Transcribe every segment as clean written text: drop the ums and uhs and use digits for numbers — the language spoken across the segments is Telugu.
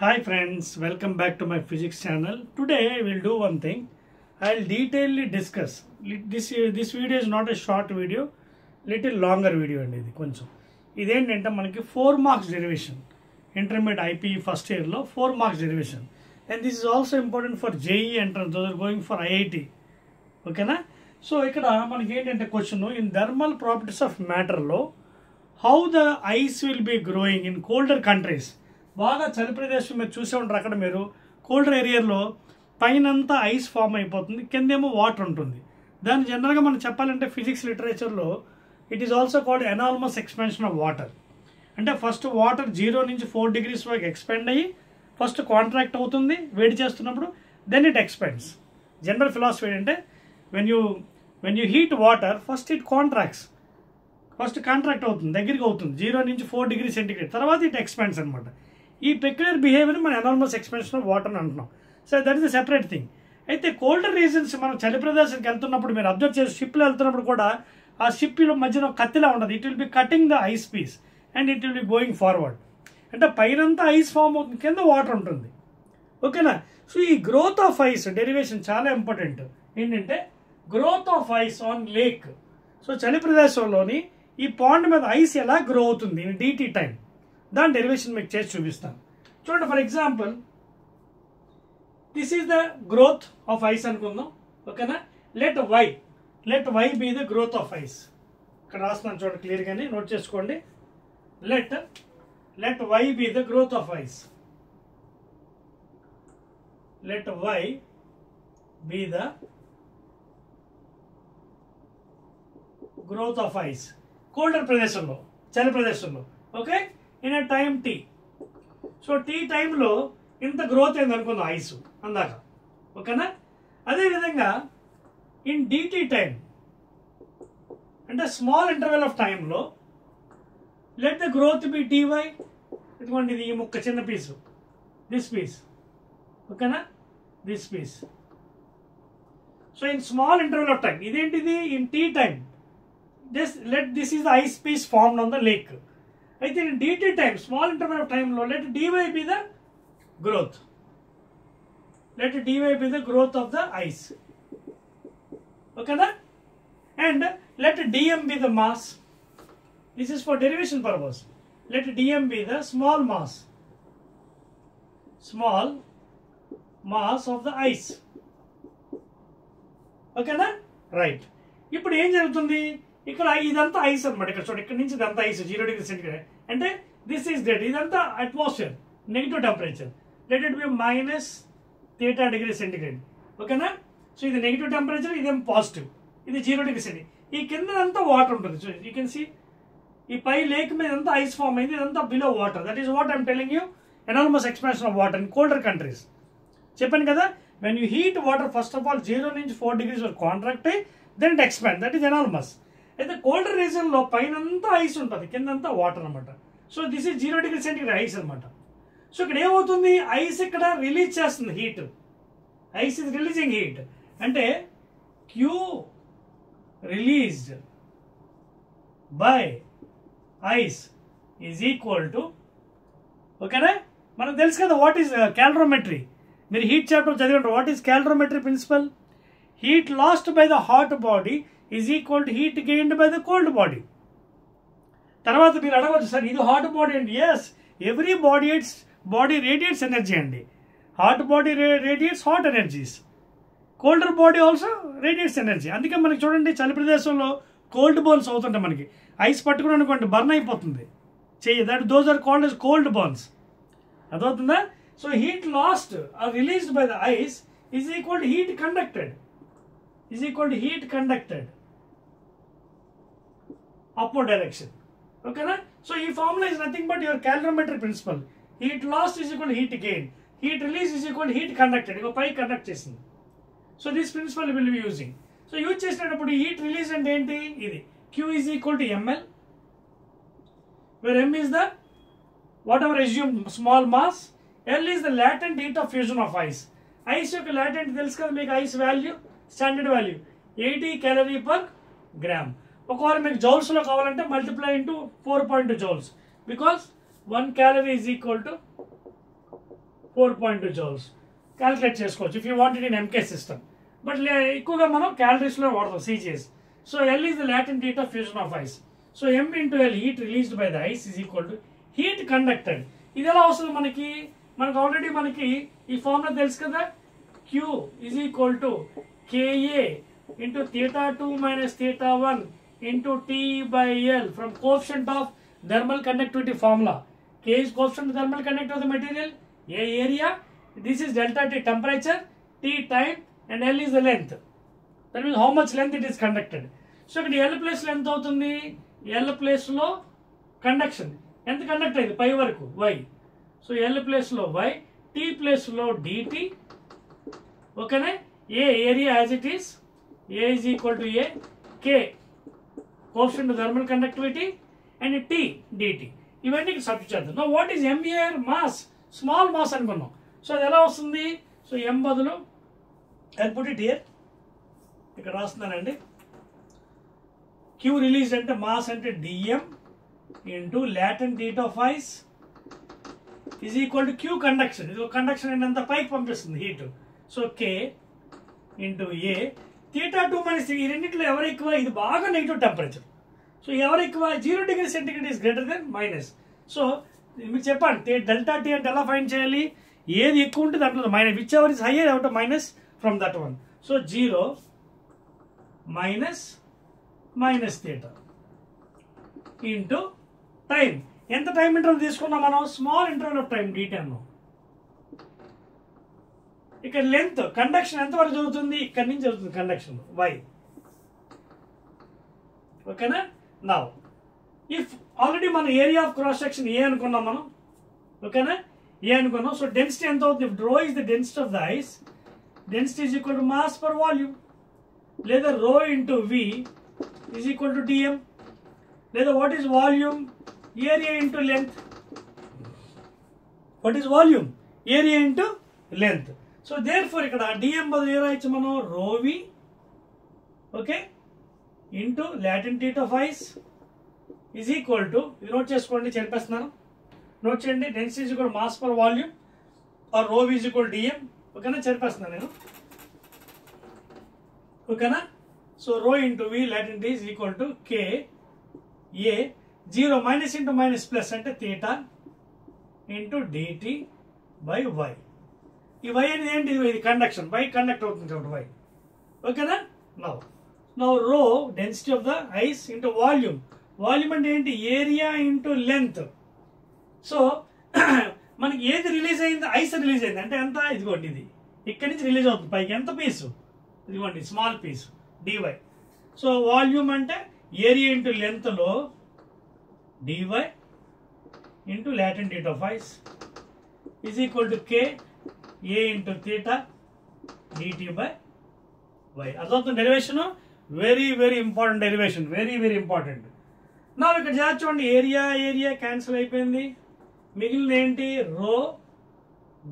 Hi friends, welcome back to my physics channel. Today we'll do one thing. I'll detailedly discuss. This video is not a short video, little longer video and ఇది కొంచెం. ఇదేంటంటే మనకి 4 marks derivation. Intermediate IP first year లో 4 marks derivation. And this is also important for JEE entrance, those are going for IIT. ఓకేనా? సో ఇక్కడ మనకి ఏంటంటే question in thermal properties of matter లో how the ice will be growing in colder countries. బాగా చలి ప్రదేశం మీరు చూసే ఉంటారు. అక్కడ మీరు కోల్డర్ ఏరియాలో పైనంతా ఐస్ ఫామ్ అయిపోతుంది, కిందేమో వాటర్ ఉంటుంది. దాన్ని జనరల్గా మనం చెప్పాలంటే ఫిజిక్స్ లిటరేచర్లో it is also called enormous expansion of water. అంటే ఫస్ట్ వాటర్ 0 నుంచి 4 degrees వరకు ఎక్స్పాండ్ అయ్యి ఫస్ట్ కాంట్రాక్ట్ అవుతుంది వేడి చేస్తున్నప్పుడు, then it expands. General philosophy ఏంటంటే when you heat water, first it contracts. First contract అవుతుంది, దగ్గరికి అవుతుంది 0 నుంచి 4 degrees centigrade, తర్వాత ఇట్ ఎక్స్పాండ్స్ అనమాట. ఈ పెక్యులర్ బిహేవియర్ మనం ఎనార్మస్ ఎక్స్పాన్షన్ ఆఫ్ వాటర్ అని అంటున్నాం. So that is the separate thing. అయితే కోల్డర్ రీజన్స్ మనం చలి ప్రదేశానికి వెళ్తున్నప్పుడు మీరు అబ్జర్వ్ చేసి షిప్లో వెళ్తున్నప్పుడు కూడా ఆ షిప్లో మధ్యన కత్తిలా ఉండదు. It will be cutting the ice piece and it will be going forward. అంటే పైనంతా ఐస్ ఫామ్ అవుతుంది, కింద వాటర్ ఉంటుంది. ఓకేనా? సో ఈ గ్రోత్ ఆఫ్ ఐస్ డెరివేషన్ చాలా ఇంపార్టెంట్. ఏంటంటే growth of ice on lake. So చలి ప్రదేశంలోని ఈ పాండ్ మీద ఐస్ ఎలా గ్రో అవుతుంది ఇన్ డిటి టైం, దాని డెరివేషన్ మీకు చేసి చూపిస్తాను. చూడండి, for example this is the growth of ice అనుకుందాం. ఓకేనా? Let y be the growth of ice. ఇక్కడ రాస్తున్నాను చూడండి, క్లియర్గానే నోట్ చేసుకోండి. Let y be the growth of ice. Let y be the growth of ice colder ప్రదేశంలో, చలి ప్రదేశంలో. Okay, in a time T. So T టైంలో ఇంత గ్రోత్ అయింది అనుకుందాం ఐస్ అందాక. ఓకేనా? అదేవిధంగా ఇన్ డిటి టైం అంటే స్మాల్ ఇంటర్వెల్ ఆఫ్ టైంలో let the growth be dy. ఇదిగోండి, ఇది ఈ ముక్క చిన్న పీసు, దిస్ పీస్. ఓకేనా? This piece. So in small interval of time, ఇదేంటిది in T time, this is the ice piece formed on the lake. I think in dt time, small interval of time lo, let dy be the growth. Let dy be the growth of the ice. Okay na? And let dm be the mass. This is for derivation purpose. Let dm be the small mass of the ice. Okay na? Right. ఇప్పుడు ఏం జరుగుతుంది, ఇక్కడ ఇదంతా ఐస్ అనమాట. ఇక్కడ చూడండి, ఇక్కడ నుంచి ఇదంతా ఐస్ 0 degrees centigrade. అంటే దిస్ ఈస్ డెడ్. ఇదంతా atmosphere, negative temperature. Let it be -θ degrees centigrade. ఓకేనా? సో ఇది నెగిటివ్ టెంపరేచర్, ఇదేం పాజిటివ్, ఇది 0 degrees centigrade. ఈ కింద వాటర్ ఉంటుంది. సో యూ కెన్ సీ ఈ పై లేక్ మీద అంతా ఐస్ ఫామ్ అయింది, ఇదంతా below water. That is what I'm telling you, enormous expansion of water in colder countries. చెప్పాను కదా, when you heat water first of all 0 నుంచి 4 degrees వరకు కాంట్రాక్ట్ అయ్యి then it expand. That is enormous. అయితే కోల్డర్ రీజన్లో పైనంతా ఐస్ ఉంటుంది, కిందంతా వాటర్ అనమాట. So this is 0 degrees centigrade ice అనమాట. సో ఇక్కడ ఏమవుతుంది, ఐస్ ఇక్కడ రిలీజ్ చేస్తుంది heat. Ice is releasing heat. అంటే Q released by ice is equal to, ఓకేనా? మనకు తెలుసు కదా వాట్ ఈస్ క్యాలరోమెట్రీ. మీరు హీట్ చాప్టర్ చదివండి. What is calorimetry principle? Heat lost by the hot body is equal to heat gained by the cold body. తర్వాత మీరు అడగవచ్చు, సార్ ఇది హాట్ బాడీ అండి. Yes, every body radiates energy అండి. Hot body radiates hot energies, colder body also radiates energy. అందుకే మనకి చూడండి, చలి ప్రదేశంలో కోల్డ్ బర్న్స్ అవుతుంటాయి. మనకి ఐస్ పట్టుకుని అనుకోండి, బర్న్ అయిపోతుంది చెయ్యి. Those are called as cold burns. అదవుతుందా? So heat lost or released by the ice is equal to heat conducted upward direction. Okay na? So ee formula is nothing but your calorimetry principle. Heat lost is equal to heat gain, heat release is equal to heat conducted. Igo pai conduct chesindi. So this principle we will be using. So use chesinappudu heat release ante enti idi Q is equal to ml, where m is the whatever assumed small mass, L is the latent heat of fusion of ice. Ice యొక్క latent తెలుసు కదా మీకు, ice value standard value 80 calorie per gram. ఒకవేళ మీకు జౌల్స్లో కావాలంటే multiply into 4.2 joules, because 1 calorie is equal to 4.2 joules calculate చేసుకోవచ్చు if you want it in MK system. But ఎక్కువగా మనం క్యాలరీస్లో వాడతాం CGS. So L is the latent heat of fusion of ice. So M into L heat released by the ice is equal to heat conducted. ఇది ఎలా వస్తుంది మనకు ఆల్రెడీ ఈ ఫార్ములా తెలుసు కదా. Q is equal to KA into theta 2 minus theta 1 into T by L from coefficient of thermal conductivity formula. K is coefficient of thermal conductivity of the material, A area, this is delta T temperature, T time, and L is the length. That means how much length it is conducted. So ikkada L place length avutundi, L place lo conduction ఎంత కండక్ట్ అయింది పై వరకు y. సో L place లో y, T place లో dt. ఓకేనా. A area as it is, A is equal to A, K coefficient of thermal conductivity, and T dt. ఇవన్నీ సబ్స్టిట్యూట్ చేద్దాం. Know what is M here? Mass, small mass అనుకున్నాం. సో అది ఎలా వస్తుంది? సో M బదులు I'll put it here. ఇక్కడ రాస్తున్నానండి. Q రిలీజ్ అంటే మాస్ అంటే dm into latent heat of ice is equal to Q conduction. ఇది కండక్షన్ ఏంటంత పైకి పంపిస్తుంది heat. So K into A theta 2 minus ఈ రెండింటిలో ఎవరు ఎక్కువ? ఇది బాగా నెగిటివ్ టెంపరేచర్. సో ఎవరు ఎక్కువ? 0 degree centigrade is greater than minus. So మీకు చెప్పండి డెల్టా టీ అంటే ఎలా ఫైండ్ చేయాలి? ఏది ఎక్కువ ఉంటే దాంట్లో minus, which ever is hire out minus from that one. So 0 minus theta into time. ఎంత టైం ఇంటర్వల్ తీసుకున్నాం మనం? Small interval of time dt అన్నాం. ఇక్కడ లెంత్ కండక్షన్ ఎంత వరకు జరుగుతుంది? ఇక్కడ నుంచి జరుగుతుంది కండక్షన్ y. ఓకేనా. నౌ ఇఫ్ ఆల్రెడీ మన ఏరియా ఆఫ్ క్రాస్ సెక్షన్ ఏ అనుకున్నాం మనం. ఓకేనా, ఏ అనుకున్నాం. సో డెన్సిటీ ఎంత అవుతుంది? Rho is the density of the ice, density is equal to mass per volume, లేదా rho into V is equal to dm, లేదా what is volume? Area into length. What is volume? Area into length. So therefore ఇక్కడ డిఎం బదులు ఏ రాయొచ్చు మనం? Rho V okay into latent heat of ice is equal to, ఇది నోట్ చేసుకోండి, చెప్పేస్తున్నాను, నోట్ చేయండి. Density is equal mass per volume are రోవి is equal dm. ఓకేనా, చెప్పేస్తున్నాను నేను. ఓకేనా. So rho into V latent is equal to K A 0 minus into minus plus అంటే theta into dt by Y. ఈ వై అనేది ఏంటి? ఇది కండక్షన్, వై కండక్ట్ అవుతుంది కాబట్టి వై. ఓకేనా. నౌ రో density of the ice into volume. Volume అంటే ఏంటి? Area into length. సో మనకి ఏది రిలీజ్ అయింది? ఐస్ రిలీజ్ అయింది అంటే ఎంత? ఇదిగోండి, ఇది ఇక్కడి నుంచి రిలీజ్ అవుతుంది పైకి. ఎంత పీసు? ఇదిగోండి small piece dy. So volume అంటే ఏరియా ఇంటూ లెంత్లో dy into latent heat of ice is equal to K A into theta dt by Y. అర్థమవుతుంది derivation? Very very important derivation, very very important. నా ఇక్కడ చూడండి, ఏరియా క్యాన్సిల్ అయిపోయింది, మిగిలిన ఏంటి? Rho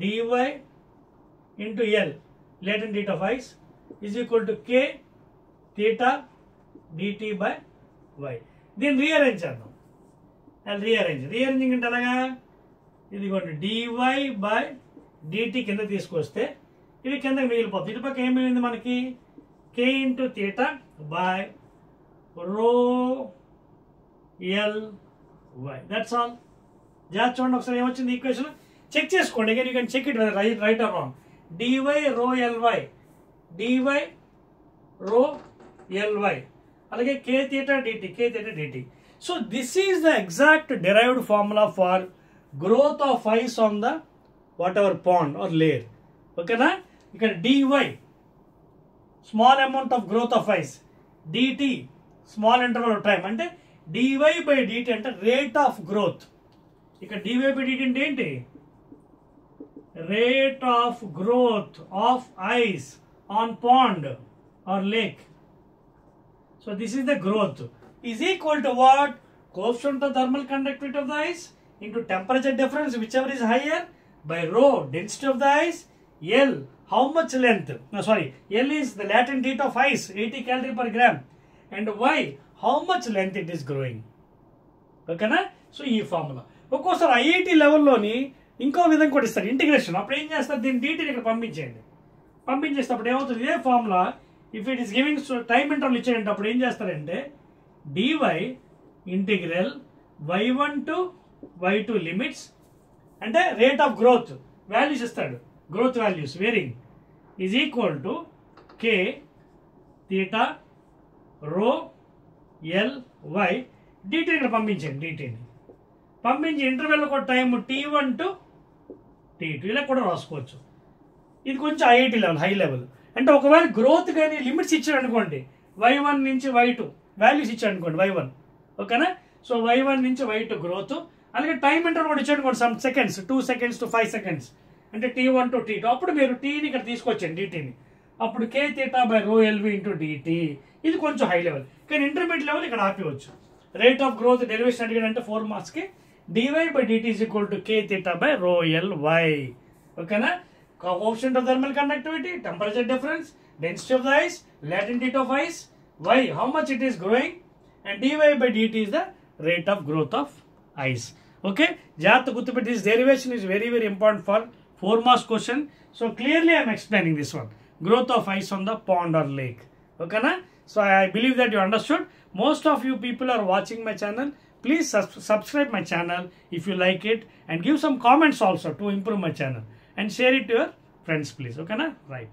dy into L latent heat of ice is equal to K theta dt by Y. దీన్ని రీఅరేంజ్ చేద్దాం. రీఅరేంజింగ్ అంటే అలాగా, ఇదిగోండి డివై బై డిటి కింద తీసుకొస్తే ఇది కిందకి మిగిలిపోతుంది. ఇటు పక్క ఏం మిగిలింది మనకి? K into theta by rho L Y. That's all. జాగ్రత్త చూడండి ఒకసారి ఏమొచ్చింది ఈక్వేషన్. చెక్ చేసుకోండి. Again you can check it right or wrong. Dy rho LY, dy rho LY, అలాగే K theta dt. So this is the exact derived formula for growth of ice on the whatever pond or layer. ఓకేనా. ఇక్కడ dy small amount of growth of ice, dt small interval of time. అంటే డివై బై డిటి అంటే రేట్ ఆఫ్ గ్రోత్. ఇక్కడ డివై బై డిటి అంటే ఏంటి? Rate of growth of ice on pond or lake. So this is the growth is equal to what? Coefficient of thermal conductivity of the ice into temperature difference whichever is higher by rho density of the ice, L how much length, L is the latent heat of ice 80 calorie per gram, and Y how much length it is growing. ఓకేనా. సో ఈ ఫార్ములా ఒక్కోసారి ఐఐటి లెవెల్లోని ఇంకో విధంగా కూడా ఇస్తారు ఇంటిగ్రేషన్. అప్పుడు ఏం చేస్తారు, దీన్ని డీటీని ఇక్కడ పంపించేయండి. పంపించేటప్పుడు ఏమవుతుంది, ఇదే formula if it is giving time interval ఇచ్చేయండి, అప్పుడు ఏం చేస్తారంటే dy integral y1 to y2 limits అంటే రేట్ ఆఫ్ గ్రోత్ వాల్యూస్ ఇస్తాడు, growth values varying is equal to k theta rho L y dt ఇక్కడ పంపించండి. డీటీని పంపించి ఇంటర్వెల్ ఒక టైం t1 to t2 ఇలా కూడా రాసుకోవచ్చు. ఇది కొంచెం ఐఐటి లెవెల్, హై లెవెల్. అంటే ఒకవేళ గ్రోత్ కానీ లిమిట్స్ ఇచ్చాడు అనుకోండి, y1 నుంచి y2 వాల్యూస్ ఇచ్చాడు అనుకోండి, y1 ఓకేనా. సో y1 నుంచి y2 గ్రోత్, అలాగే టైం ఇంటర్వల్ కూడా ఇచ్చాడు అనుకోండి, some seconds 2 seconds to 5 seconds అంటే t1 to t2. అప్పుడు మీరు టీని ఇక్కడ తీసుకొచ్చండి డీటీని, అప్పుడు k theta by rho LV into dt. ఇది కొంచెం హై లెవెల్. కానీ ఇంటర్మీడియట్ లెవెల్ ఇక్కడ ఆపివచ్చు. రేట్ ఆఫ్ గ్రోత్ డెరివేషన్ అడిగాడంటే 4 marks కి dy by dt is equal to k theta by rho l y. ఓకేనా. Coefficient of thermal conductivity, temperature difference, density of the ice, latent heat of ice, y how much it is growing, and dy by dt is the rate of growth of ice. Okay, జాగ్రత్త గుర్తుపెట్టి, this derivation is very very important for 4 marks question. So clearly I am explaining this one, growth of ice on the pond or lake. Okay na. So I believe that you understood. Most of you people are watching my channel. Please subscribe my channel if you like it, and give some comments also to improve my channel, and share it to your friends please. Okay na. Right.